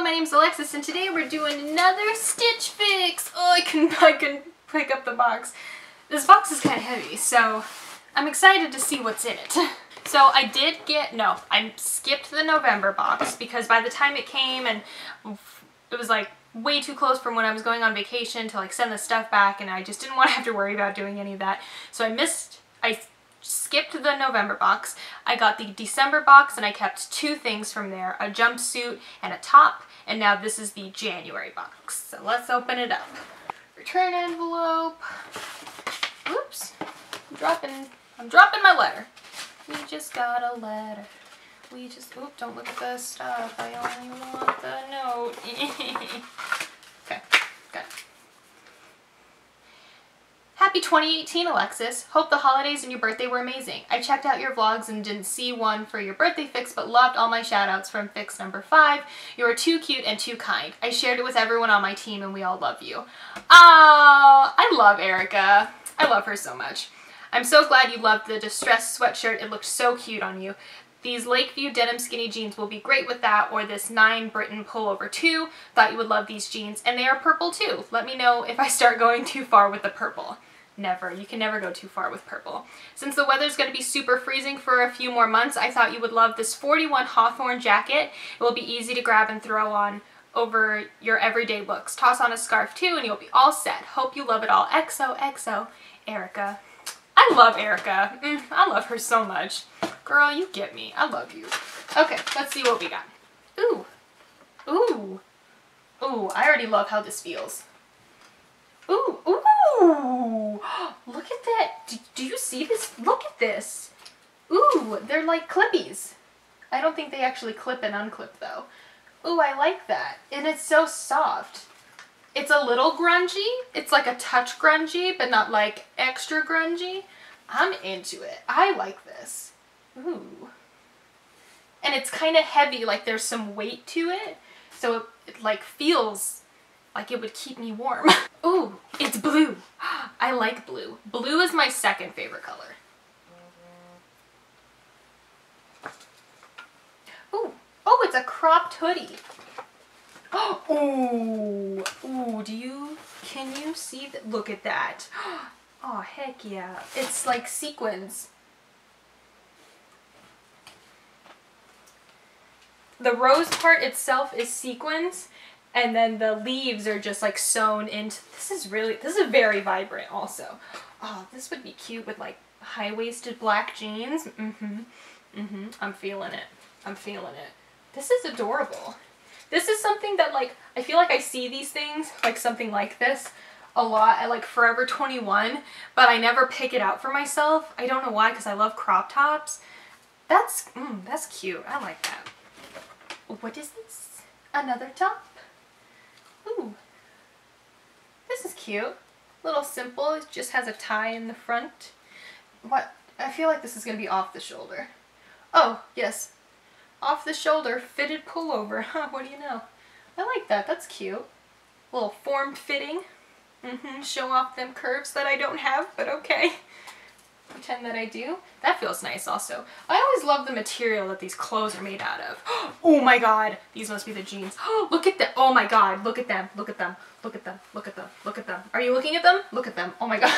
my name's Alexis and today we're doing another Stitch Fix. Oh, I can pick up the box. This box is kind of heavy, so I'm excited to see what's in it. So I skipped the November box because by the time it came and it was like way too close from when I was going on vacation to like send the stuff back, and I just didn't want to have to worry about doing any of that. So I skipped the November box. I got the December box and I kept two things from there, a jumpsuit and a top, and now this is the January box. So let's open it up. Return envelope. Oops. I'm dropping my letter. We just got a letter. Don't look at the stuff. I only want the note. Okay, got it. Happy 2018, Alexis. Hope the holidays and your birthday were amazing. I checked out your vlogs and didn't see one for your birthday fix, but loved all my shoutouts from fix number 5. You are too cute and too kind. I shared it with everyone on my team and we all love you. Oh, I love Erica. I love her so much. I'm so glad you loved the distressed sweatshirt. It looked so cute on you. These Lakeview denim skinny jeans will be great with that, or this 9 Britton Pullover 2. Thought you would love these jeans, and they are purple too. Let me know if I start going too far with the purple. Never. You can never go too far with purple. Since the weather's going to be super freezing for a few more months, I thought you would love this 41 Hawthorn jacket. It will be easy to grab and throw on over your everyday looks. Toss on a scarf too, and you'll be all set. Hope you love it all. XOXO, Erica. I love Erica. I love her so much. Girl, you get me. I love you. Okay, let's see what we got. Ooh. Ooh. Ooh, I already love how this feels. Ooh. Ooh. Look at that. Do you see this? Look at this. Ooh, they're like clippies. I don't think they actually clip and unclip though. Ooh, I like that. And it's so soft. It's a little grungy. It's like a touch grungy, but not like extra grungy. I'm into it. I like this. Ooh. And it's kind of heavy, like there's some weight to it. So it like feels like it would keep me warm. Ooh, it's blue. I like blue. Blue is my second favorite color. Ooh. Oh, it's a cropped hoodie. Oh, ooh, can you see that? Look at that. Oh, heck yeah. It's like sequins. The rose part itself is sequins, and then the leaves are just like sewn into, this is very vibrant also. Oh, this would be cute with like high-waisted black jeans. I'm feeling it. I'm feeling it. This is adorable. This is something that like, I feel like I see these things, like something like this, a lot at like Forever 21, but I never pick it out for myself. I don't know why, because I love crop tops. That's cute. I like that. What is this? Another top? Ooh. This is cute. Little simple. It just has a tie in the front. What? I feel like this is going to be off the shoulder. Oh, yes. Off the shoulder fitted pullover. Huh, what do you know? I like that. That's cute. A little formed fitting. Show off them curves that I don't have, but okay. Pretend that I do. That feels nice also. I always love the material that these clothes are made out of. Oh my god. These must be the jeans. Look at them. Oh my god. Look at them. Look at them. Look at them. Look at them. Look at them. Are you looking at them? Look at them. Oh my god.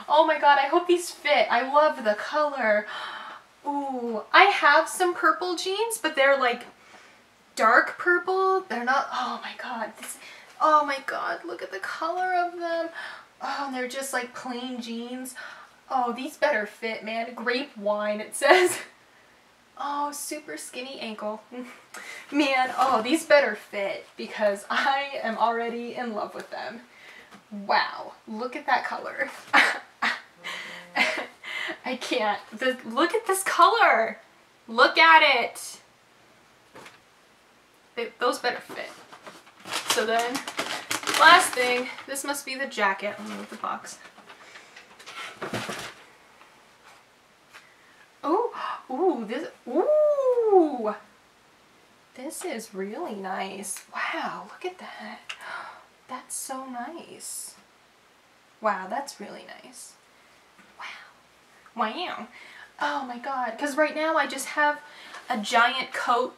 Oh my god. I hope these fit. I love the color. Ooh, I have some purple jeans, but they're like dark purple. They're not, oh my god. Oh my god, look at the color of them. Oh, and they're just like plain jeans. Oh, these better fit, man. Grape wine, it says. Oh, super skinny ankle. Man, oh, these better fit because I am already in love with them. Wow, look at that color. I can't. Look at this color. Look at it. Those better fit. So then, last thing, this must be the jacket. Let me move the box. Ooh, this is really nice. Wow, look at that. That's so nice. Wow, that's really nice. Wow. Oh my god, because right now I just have a giant coat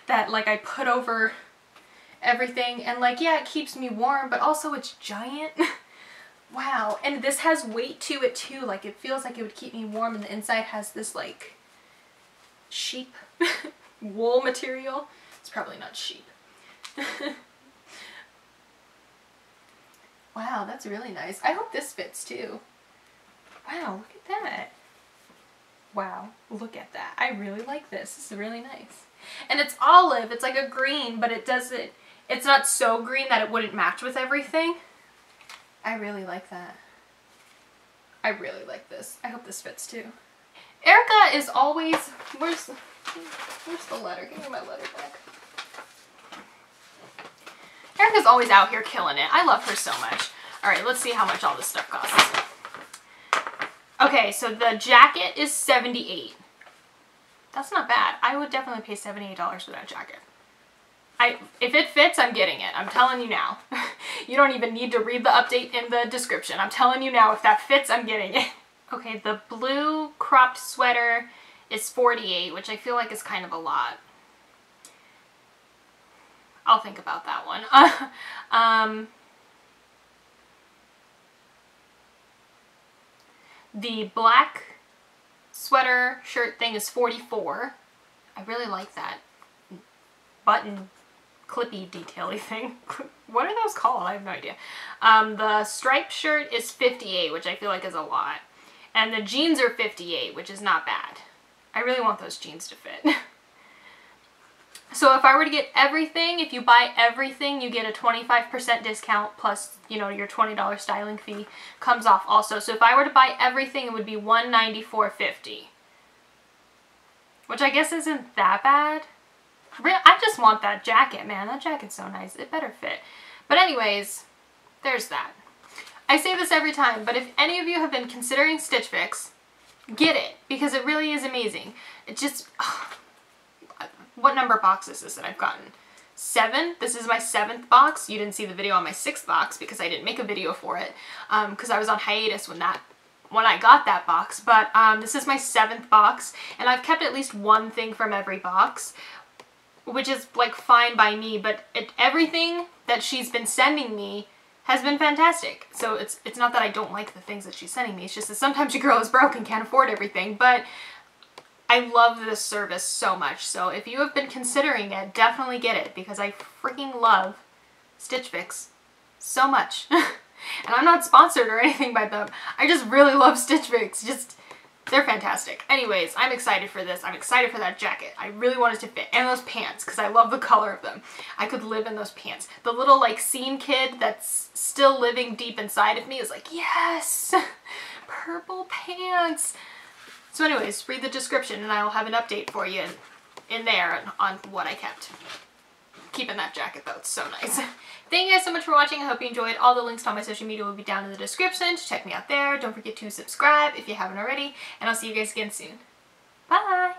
that like I put over everything, and like, yeah, it keeps me warm, but also it's giant. Wow. And this has weight to it too. Like it feels like it would keep me warm, and the inside has this like sheep wool material. It's probably not sheep. Wow, that's really nice. I hope this fits too. Wow, look at that. Wow, look at that. I really like this. This is really nice. And it's olive. It's like a green, but it doesn't, it's not so green that it wouldn't match with everything. I really like that. I really like this. I hope this fits too. Erica is always, where's the letter? Give me my letter back. Erica's always out here killing it. I love her so much. All right, let's see how much all this stuff costs. Okay, so the jacket is $78. That's not bad. I would definitely pay $78 for that jacket. If it fits, I'm getting it. I'm telling you now. You don't even need to read the update in the description. I'm telling you now, if that fits, I'm getting it. Okay, the blue cropped sweater is $48, which I feel like is kind of a lot. I'll think about that one. The black sweater shirt thing is $44. I really like that button clippy detaily thing. What are those called? I have no idea. The striped shirt is $58, which I feel like is a lot. And the jeans are $58, which is not bad. I really want those jeans to fit. So if I were to get everything, if you buy everything, you get a 25% discount plus, you know, your $20 styling fee comes off also. So if I were to buy everything, it would be $194.50. Which I guess isn't that bad. I just want that jacket, man. That jacket's so nice. It better fit. But anyways, there's that. I say this every time, but if any of you have been considering Stitch Fix, get it, because it really is amazing. It just... what number box is this that I've gotten? 7? This is my 7th box. You didn't see the video on my 6th box because I didn't make a video for it because I was on hiatus when I got that box. But this is my 7th box, and I've kept at least one thing from every box, which is like fine by me, but everything that she's been sending me has been fantastic. So it's not that I don't like the things that she's sending me. It's just that sometimes your girl is broke and can't afford everything. But I love this service so much. So if you have been considering it, definitely get it, because I freaking love Stitch Fix so much. And I'm not sponsored or anything by them. I just really love Stitch Fix. They're fantastic. Anyways, I'm excited for this. I'm excited for that jacket. I really want it to fit. And those pants, because I love the color of them. I could live in those pants. The little like scene kid that's still living deep inside of me is like, yes, purple pants. So anyways, read the description and I will have an update for you in there on what I kept. Keeping that jacket though, it's so nice. Thank you guys so much for watching. I hope you enjoyed. All the links to all my social media will be down in the description. Just check me out there. Don't forget to subscribe if you haven't already. And I'll see you guys again soon. Bye!